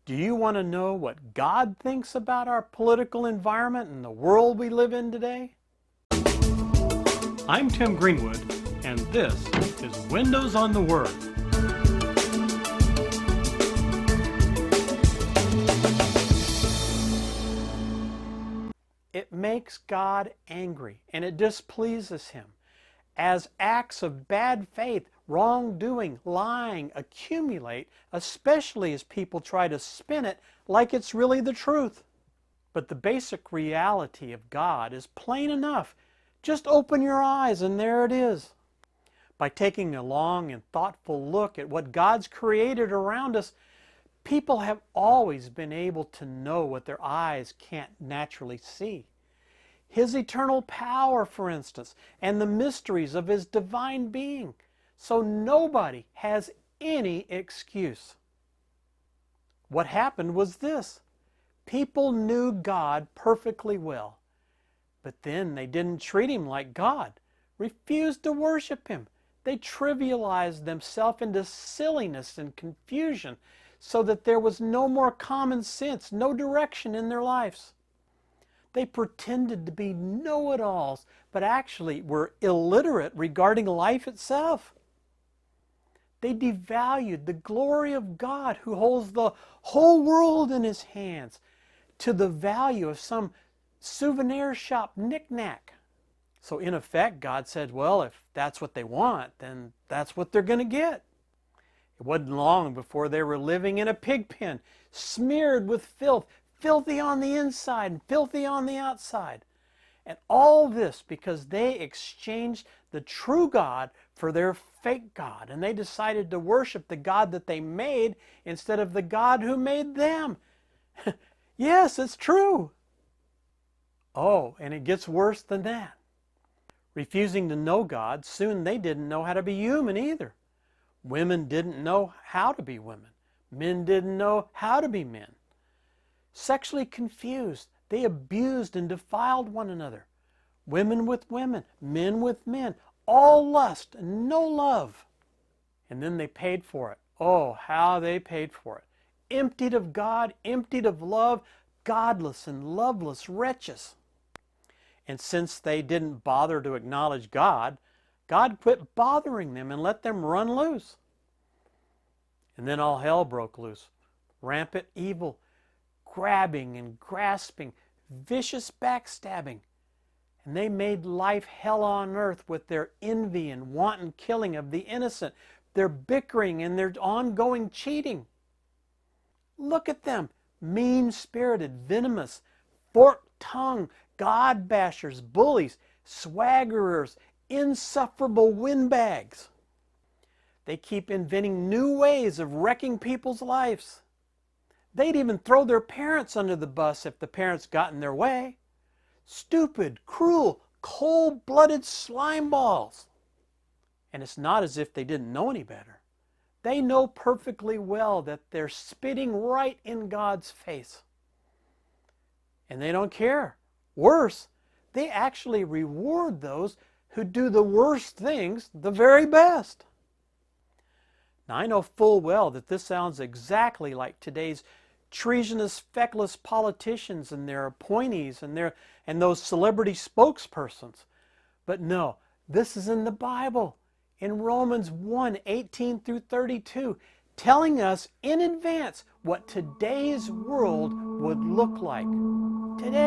Do you want to know what God thinks about our political environment and the world we live in today? I'm Tim Greenwood, and this is Windows on the Word. It makes God angry, and it displeases Him, as acts of bad faith, wrongdoing, lying accumulate, especially as people try to spin it like it's really the truth. But the basic reality of God is plain enough. Just open your eyes and there it is. By taking a long and thoughtful look at what God's created around us, people have always been able to know what their eyes can't naturally see. His eternal power, for instance, and the mysteries of His divine being. So nobody has any excuse. What happened was this. People knew God perfectly well, but then they didn't treat Him like God, refused to worship Him. They trivialized themselves into silliness and confusion so that there was no more common sense, no direction in their lives. They pretended to be know-it-alls, but actually were illiterate regarding life itself. They devalued the glory of God who holds the whole world in His hands to the value of some souvenir shop knick-knack. So in effect, God said, well, if that's what they want, then that's what they're going to get. It wasn't long before they were living in a pig pen, smeared with filth, filthy on the inside and filthy on the outside. And all this because they exchanged the true God for their fake God. And they decided to worship the God that they made instead of the God who made them. Yes, it's true. Oh, and it gets worse than that. Refusing to know God, soon they didn't know how to be human either. Women didn't know how to be women. Men didn't know how to be men. Sexually confused, they abused and defiled one another. Women with women, men with men, all lust and no love. And then they paid for it. Oh, how they paid for it. Emptied of God, emptied of love, godless and loveless wretches. And since they didn't bother to acknowledge God, God quit bothering them and let them run loose. And then all hell broke loose. Rampant evil, grabbing and grasping, vicious backstabbing. And they made life hell on earth with their envy and wanton killing of the innocent, their bickering and their ongoing cheating. Look at them, mean-spirited, venomous, forked-tongued, God-bashers, bullies, swaggerers, insufferable windbags. They keep inventing new ways of wrecking people's lives. They'd even throw their parents under the bus if the parents got in their way. Stupid, cruel, cold-blooded slime balls. And it's not as if they didn't know any better. They know perfectly well that they're spitting right in God's face. And they don't care. Worse, they actually reward those who do the worst things the very best. Now, I know full well that this sounds exactly like today's treasonous, feckless politicians and their appointees and those celebrity spokespersons. But no, this is in the Bible, in Romans 1:18 through 32, telling us in advance what today's world would look like. Today.